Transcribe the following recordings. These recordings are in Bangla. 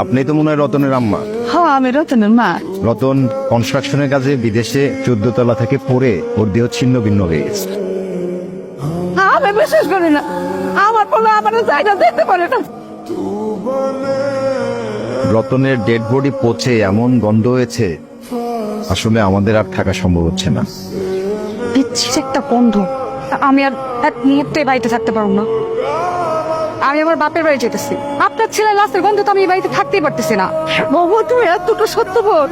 আপনি তো মনে হয় রতনের আম্মা। হ্যাঁ, আমি রতনের মা। রতন কনস্ট্রাকশনের কাজে বিদেশে 14 তলা থেকে পড়ে ওর দেহ ছিন্ন ভিন্ন হয়ে গেছে। আমি বিশ্বাস করি না, আমার পোলা আমার জায়গা দিতে পারে না। রতনের ডেড বডি পচে এমন গন্ধ হয়েছে, আসলে আমাদের আর থাকা সম্ভব হচ্ছে না। বিচ্ছির একটা গন্ধ। আমি আর এক মুহূর্তে বাড়িতে থাকতে পারবো না। আমি আমার বাপের বাড়ি যেতেছি। আপনার ছেলে লাশের গন্ধ তো আমি এই বাড়িতে থাকতেই পারতেছি না। বাবা, তুমি এতটা সত্যবান।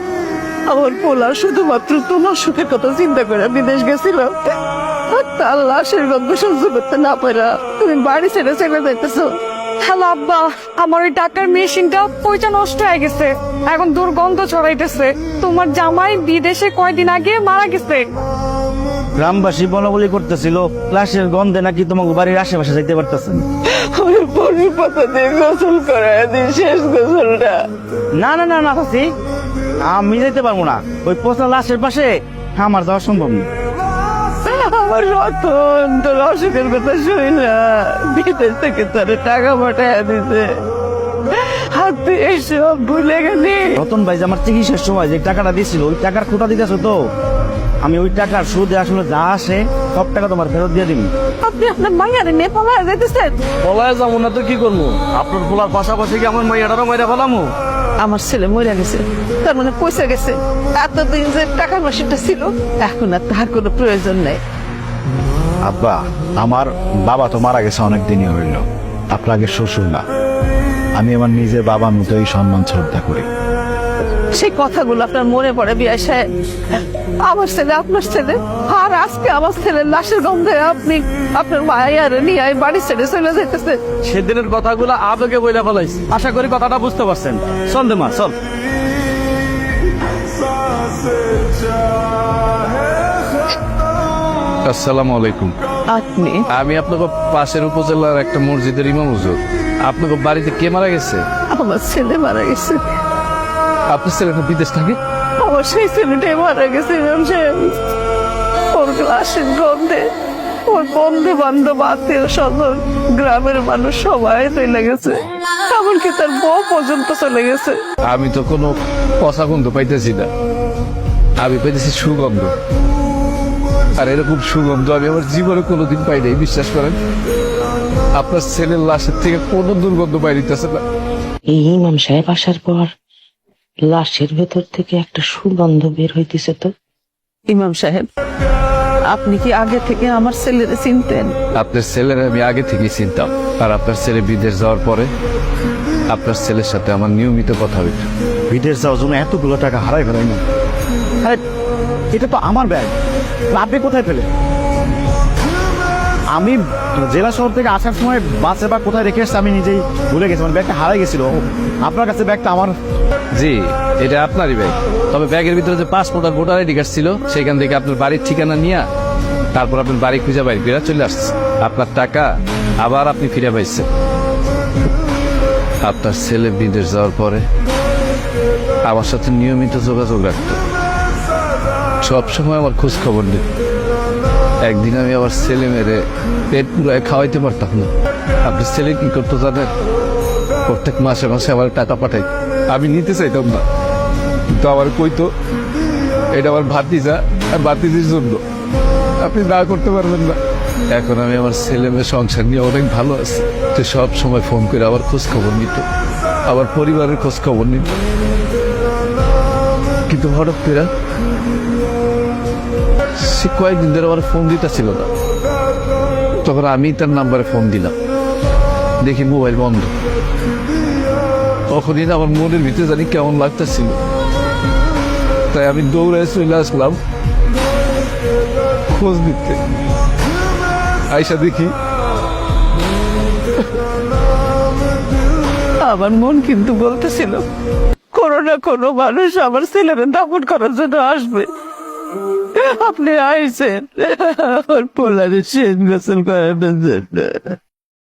আমার পোলা শুধুমাত্র তোমার সুখের কথা চিন্তা করে বিদেশ গেছিল, আর তার লাশের গন্ধ সহ্য করতে না পারা তুমি বাড়ি ছেড়ে চলে যাইতেছো। হ্যালো আব্বা, আমার ওই টাকার মেশিনটা পয়সা নষ্ট হয়ে গেছে, এখন দুর্গন্ধ ছড়াইতেছে। তোমার জামাই বিদেশে কয়দিন আগে মারা গেছে। গ্রামবাসী বলাবলি করতেছিল লাশের গন্ধে নাকি তোমাকে বাড়ির আশেপাশে যাইতে পারতেছেন। ওই পরির পাতা দিয়ে গোসল করায় দিই, শেষ গোসলটা। না না না না চাচি, আমি যাইতে পারবো না। ওই পচা লাশের পাশে আমার যাওয়া সম্ভব না। আমার রতন তোর অসুখের কথা শুই না, বিদেশ থেকে তোর টাকা পাঠায় দিতে, আর তুই এসব ভুলে গেলি। রতন ভাই যে আমার চিকিৎসার সময় যে টাকাটা দিয়েছিল, ওই টাকার খোটা দিতেছো তো। আমি ওই টাকার সুদে আসলে যা আসে সব টাকা তোমার ফেরত দিয়ে দিবি। আপনি আপনার মাইয়ারে নিয়ে পালায় যাইতেছেন? বলায় যাবো না তো কি করবো? আপনার পোলার পাশাপাশি কি আমার মাইয়াটারও মাইরা ফেলামো? আমার ছেলে মরে গেছে, তার মানে পয়সা গেছে। এতদিন যে টাকার মেশিনটা ছিল, এখন আর তার কোনো প্রয়োজন নেই। আব্বা, আমার বাবা তো মারা গেছে অনেক দিনই হইল। আপনার আগে শ্বশুর না, আমি আমার নিজের বাবার মতোই সম্মান শ্রদ্ধা করি। সেই কথাগুলো আপনার মনে পড়ে বিয়ে সাহেব? আমার ছেলে আপনার ছেলে, আর আজকে আমার ছেলের লাশের গন্ধে আপনি আপনার মায়ের নিয়ে বাড়ি ছেড়ে চলে যেতেছে। সেদিনের কথাগুলো আবেগে বইলা ফেলাইছি। আশা করি কথাটা বুঝতে পারছেন। চল দে মা, চল। আসসালামু আলাইকুম। আপনি আমি আপনাকে পাশের উপজেলার একটা মসজিদের ইমাম হুজুর। আপনাকে বাড়িতে কে মারা গেছে? আমার ছেলে মারা গেছে। আপনার ছেলেটা বিদেশ থাকে? আমার সেই ছেলেটাই মারা গেছে ইমাম সাহেব। ওর লাশের গন্ধে ওর বন্ধু বান্ধব আত্মীয় স্বজন গ্রামের মানুষ সবাই চলে গেছে, এমনকি তার বউ পর্যন্ত চলে গেছে। আমি তো কোনো পচা গন্ধ পাইতেছি না, আমি পাইতেছি সুগন্ধ। আর এরকম সুগন্ধ আমি আমার জীবনে কোনোদিন পাই নাই, বিশ্বাস করেন। আপনার ছেলের লাশের থেকে কোনো দুর্গন্ধ বাইরিতেছে না। এই ইমাম সাহেব আসার পর লাশের ভেতর থেকে একটা সুগন্ধ বের হইতেছে তো। ইমাম সাহেব, আপনি কি আগে থেকে আমার ছেলেরে চিনতেন? আপনার ছেলের আমি আগে থেকেই চিনতাম। আর আপনার ছেলে বিদেশ যাওয়ার পরে আপনার ছেলের সাথে আমার নিয়মিত কথা হইত। বিদেশ যাওয়ার জন্য এতগুলো টাকা হারাই ফেলাই না। আরে এটা তো আমার ব্যাগ, আপনি কোথায় পেলেন? আমি জেলা শহর থেকে আসার সময় বাসে বা কোথায় রেখে এসেছি আমি নিজেই ভুলে গেছি। মানে ব্যাগটা হারাই গেছিল। আপনার কাছে ব্যাগটা আমার। জি, এটা আপনারই ব্যাগ। তবে ব্যাগের ভিতরে যে পাসপোর্ট আর ভোটার আইডি কার্ড ছিল, সেখান থেকে আপনার বাড়ির ঠিকানা নিয়ে তারপর আপনার বাড়ি খুঁজে বাইরে ফিরে চলে আসছে। আপনার টাকা আবার আপনি ফিরে পাইছেন। আপনার ছেলে বিদেশ যাওয়ার পরে আমার সাথে নিয়মিত যোগাযোগ রাখতো, সবসময় আমার খোঁজ খবর দিত। একদিন আমি আমার ছেলে মেরে পেট পুরায় খাওয়াইতে পারতাম না। আপনার ছেলে কি করতো জানেন? প্রত্যেক মাসে মাসে আমার টাকা পাঠাই, আমি নিতে চাইতাম না, কিন্তু আমার কইতো এটা আমার ভাতিজা আর ভাতিজির জন্য, আপনি না করতে পারবেন না। এখন আমি আমার ছেলে মেয়ে সংসার নিয়ে অনেক ভালো আছি। সে সব সময় ফোন করে আবার খোঁজ খবর নিত, আমার পরিবারের খোঁজ খবর নিত। কিন্তু হঠাৎ করে সে কয়েকদিন ধরে আমার ফোন দিতেছিল না। তখন আমি তার নাম্বারে ফোন দিলাম, দেখি মোবাইল বন্ধ। তখনই না আমার মনের ভিতরে জানি কেমন লাগতেছিল, তাই আমি দৌড়ে চলে আসলাম খোঁজ দিতে। আইসা দেখি আমার মন কিন্তু বলতেছিল কোনো না কোনো মানুষ আমার ছেলেরে দাফন করার জন্য আসবে। আপনি আইছেন আমার পোলারে শেষ গোসল করানোর জন্য।